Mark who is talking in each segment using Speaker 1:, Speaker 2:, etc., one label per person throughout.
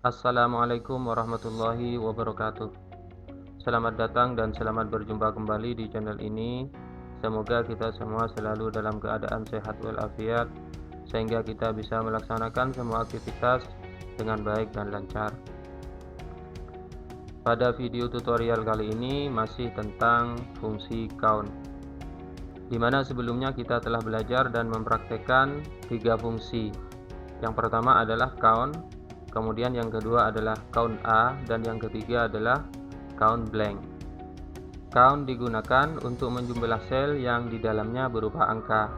Speaker 1: Assalamualaikum warahmatullahi wabarakatuh. Selamat datang dan selamat berjumpa kembali di channel ini. Semoga kita semua selalu dalam keadaan sehat walafiat, sehingga kita bisa melaksanakan semua aktivitas dengan baik dan lancar. Pada video tutorial kali ini masih tentang fungsi count, di mana sebelumnya kita telah belajar dan mempraktekkan 3 fungsi. Yang pertama adalah count, kemudian yang kedua adalah count A, dan yang ketiga adalah count blank. Count digunakan untuk menjumlah sel yang di dalamnya berupa angka,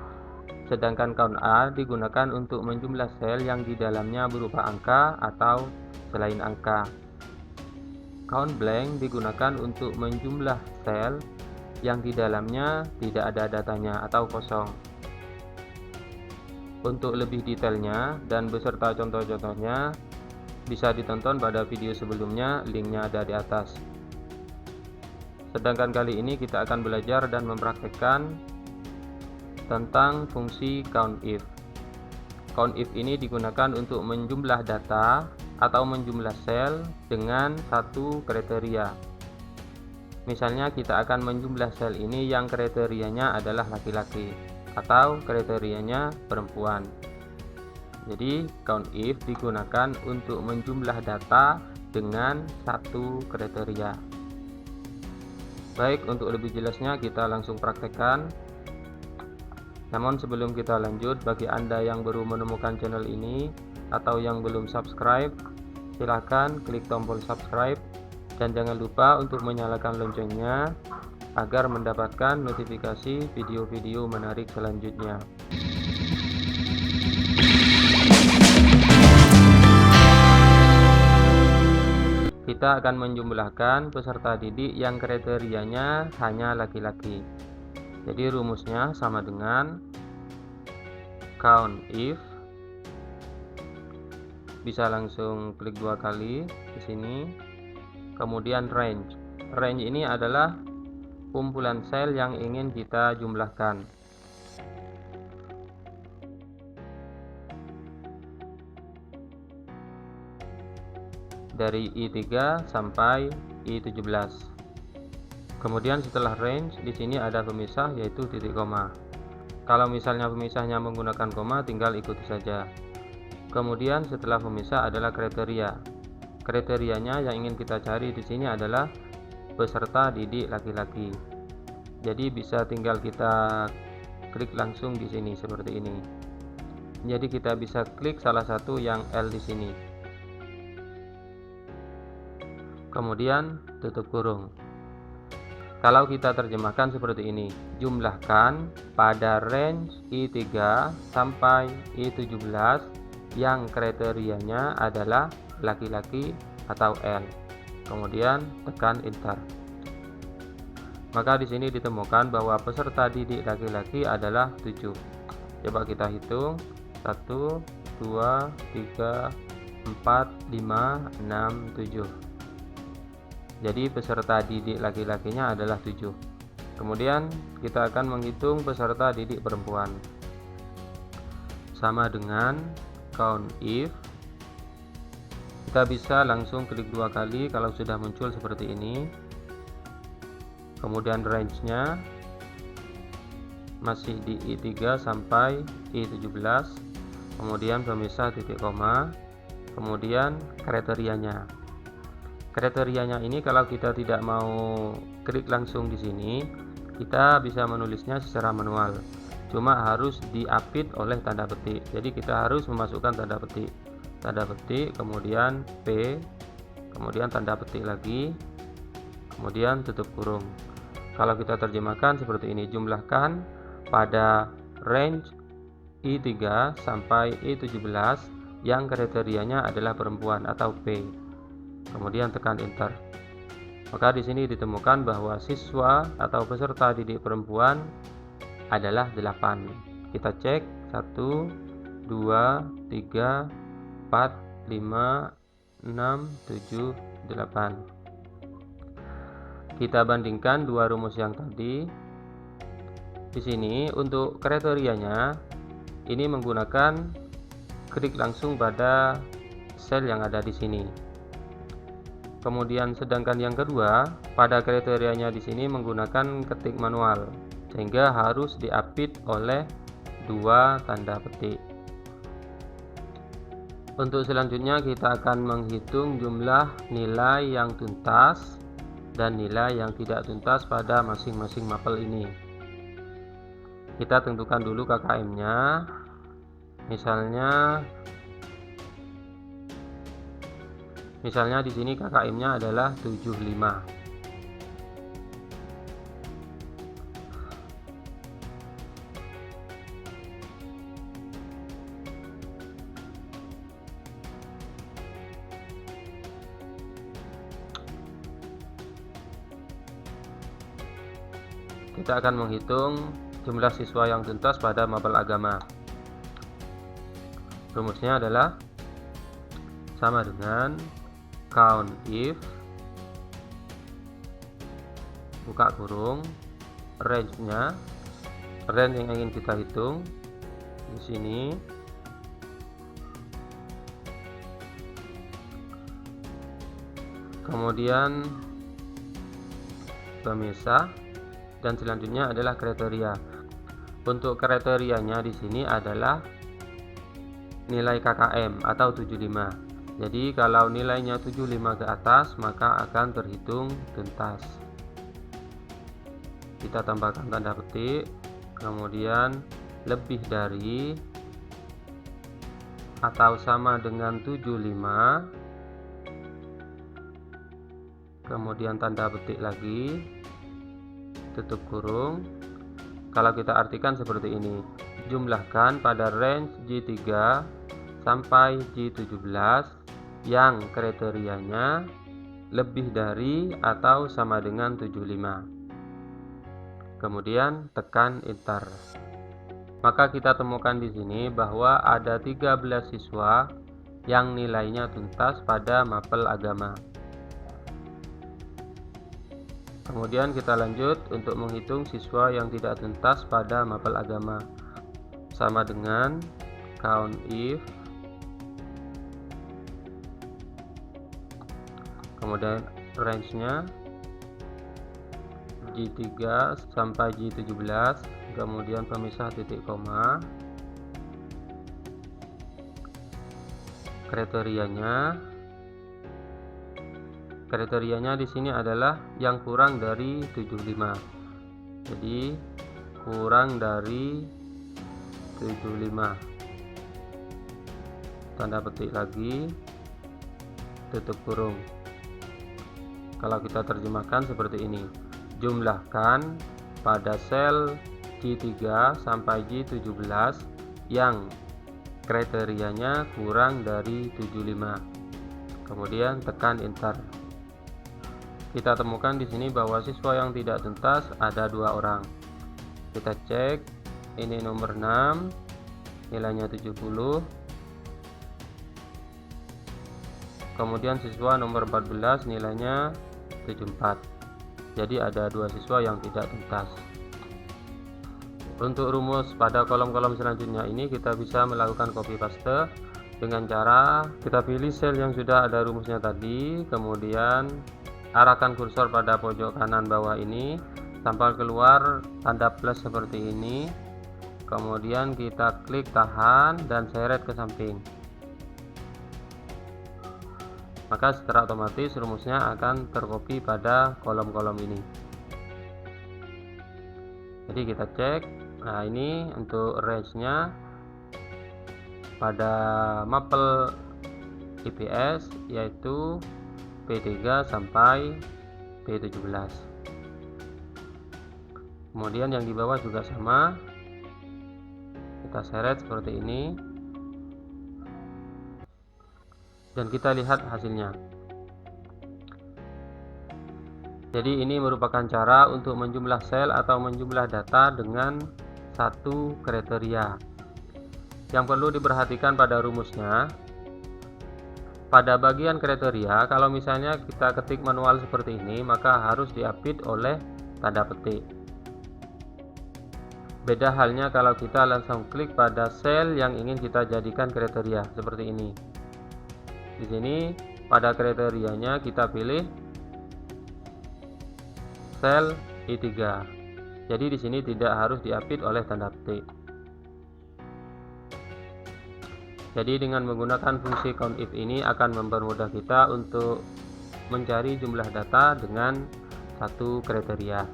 Speaker 1: sedangkan count A digunakan untuk menjumlah sel yang di dalamnya berupa angka atau selain angka. Count blank digunakan untuk menjumlah sel yang di dalamnya tidak ada datanya atau kosong. Untuk lebih detailnya dan beserta contoh-contohnya bisa ditonton pada video sebelumnya, linknya ada di atas. Sedangkan kali ini kita akan belajar dan mempraktekkan tentang fungsi COUNTIF. COUNTIF ini digunakan untuk menjumlah data atau menjumlah sel dengan satu kriteria. Misalnya kita akan menjumlah sel ini yang kriterianya adalah laki-laki atau kriterianya perempuan. Jadi COUNTIF digunakan untuk menjumlah data dengan satu kriteria. Baik, untuk lebih jelasnya kita langsung praktekkan. Namun sebelum kita lanjut, bagi Anda yang baru menemukan channel ini atau yang belum subscribe, silahkan klik tombol subscribe dan jangan lupa untuk menyalakan loncengnya agar mendapatkan notifikasi video-video menarik selanjutnya. Kita akan menjumlahkan peserta didik yang kriterianya hanya laki-laki. Jadi rumusnya sama dengan COUNTIF, bisa langsung klik 2 kali di sini. Kemudian range. Range ini adalah kumpulan sel yang ingin kita jumlahkan. Dari I3 sampai I17. Kemudian setelah range di sini ada pemisah yaitu titik koma. Kalau misalnya pemisahnya menggunakan koma, tinggal ikuti saja. Kemudian setelah pemisah adalah kriteria. Kriterianya yang ingin kita cari di sini adalah peserta didik laki-laki. Jadi bisa tinggal kita klik langsung di sini seperti ini. Jadi kita bisa klik salah satu yang L di sini. Kemudian tutup kurung. Kalau kita terjemahkan seperti ini, jumlahkan pada range I3 sampai I17 yang kriterianya adalah laki-laki atau L. Kemudian tekan enter. Maka di sini ditemukan bahwa peserta didik laki-laki adalah 7. Coba kita hitung. 1, 2, 3, 4, 5, 6, 7. Jadi peserta didik laki-lakinya adalah 7. Kemudian kita akan menghitung peserta didik perempuan. Sama dengan COUNTIF. Kita bisa langsung klik 2 kali kalau sudah muncul seperti ini. Kemudian range-nya masih di I3 sampai I17. Kemudian pemisah titik koma. Kemudian kriterianya. Kriterianya ini kalau kita tidak mau klik langsung di sini, kita bisa menulisnya secara manual. Cuma harus diapit oleh tanda petik. Jadi kita harus memasukkan tanda petik, kemudian P, kemudian tanda petik lagi, kemudian tutup kurung. Kalau kita terjemahkan seperti ini, jumlahkan pada range I3 sampai I17 yang kriterianya adalah perempuan atau P. Kemudian tekan enter. Maka di sini ditemukan bahwa siswa atau peserta didik perempuan adalah 8. Kita cek 1, 2, 3, 4, 5, 6, 7, 8. Kita bandingkan dua rumus yang tadi. Di sini untuk kriterianya ini menggunakan klik langsung pada sel yang ada di sini. Kemudian sedangkan yang kedua, pada kriterianya di sini menggunakan ketik manual, sehingga harus diapit oleh dua tanda petik. Untuk selanjutnya kita akan menghitung jumlah nilai yang tuntas dan nilai yang tidak tuntas pada masing-masing mapel ini. Kita tentukan dulu KKM-nya. Misalnya di sini KKM-nya adalah 75. Kita akan menghitung jumlah siswa yang tuntas pada mapel agama. Rumusnya adalah sama dengan count if buka kurung range yang ingin kita hitung di sini, kemudian pemisah, dan selanjutnya adalah kriteria. Untuk kriterianya di sini adalah nilai KKM atau 75. Jadi kalau nilainya 75 ke atas maka akan terhitung tuntas. Kita tambahkan tanda petik, kemudian lebih dari atau sama dengan 75, kemudian tanda petik lagi, tutup kurung. Kalau kita artikan seperti ini, jumlahkan pada range J3 sampai J17 yang kriterianya lebih dari atau sama dengan 75. Kemudian tekan enter. Maka kita temukan di sini bahwa ada 13 siswa yang nilainya tuntas pada mapel agama. Kemudian kita lanjut untuk menghitung siswa yang tidak tuntas pada mapel agama. Sama dengan count if, kemudian range-nya J3 sampai J17, kemudian pemisah titik koma, kriterianya di sini adalah yang kurang dari 75. Jadi kurang dari 75, tanda petik lagi, tutup kurung. Kalau kita terjemahkan seperti ini, jumlahkan pada sel J3 sampai J17 yang kriterianya kurang dari 75. Kemudian tekan enter. Kita temukan di sini bahwa siswa yang tidak tuntas ada 2 orang. Kita cek, ini nomor 6, nilainya 70. Kemudian siswa nomor 14 nilainya 74. Jadi ada 2 siswa yang tidak tuntas. Untuk rumus pada kolom-kolom selanjutnya ini kita bisa melakukan copy paste dengan cara kita pilih sel yang sudah ada rumusnya tadi, kemudian arahkan kursor pada pojok kanan bawah ini sampai keluar tanda plus seperti ini, kemudian kita klik tahan dan seret ke samping. Maka secara otomatis rumusnya akan tercopy pada kolom-kolom ini. Jadi kita cek, nah ini untuk range-nya pada mapel IPS yaitu P3 sampai P17. Kemudian yang di bawah juga sama, kita seret seperti ini dan kita lihat hasilnya. Jadi ini merupakan cara untuk menjumlah sel atau menjumlah data dengan satu kriteria. Yang perlu diperhatikan pada rumusnya, pada bagian kriteria, kalau misalnya kita ketik manual seperti ini, maka harus diapit oleh tanda petik. Beda halnya kalau kita langsung klik pada sel yang ingin kita jadikan kriteria, seperti ini. Di sini pada kriterianya kita pilih sel I3. Jadi di sini tidak harus diapit oleh tanda petik. Jadi dengan menggunakan fungsi countif ini akan mempermudah kita untuk mencari jumlah data dengan satu kriteria.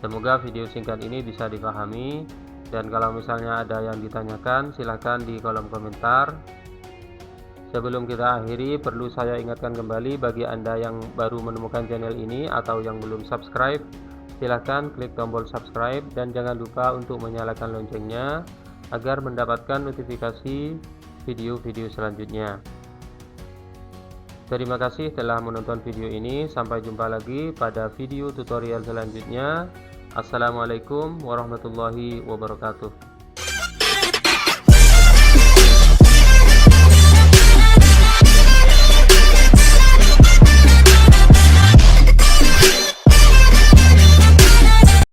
Speaker 1: Semoga video singkat ini bisa dipahami, dan kalau misalnya ada yang ditanyakan silahkan di kolom komentar. Sebelum kita akhiri, perlu saya ingatkan kembali bagi Anda yang baru menemukan channel ini atau yang belum subscribe, silahkan klik tombol subscribe dan jangan lupa untuk menyalakan loncengnya agar mendapatkan notifikasi video-video selanjutnya. Terima kasih telah menonton video ini. Sampai jumpa lagi pada video tutorial selanjutnya. Assalamualaikum warahmatullahi wabarakatuh.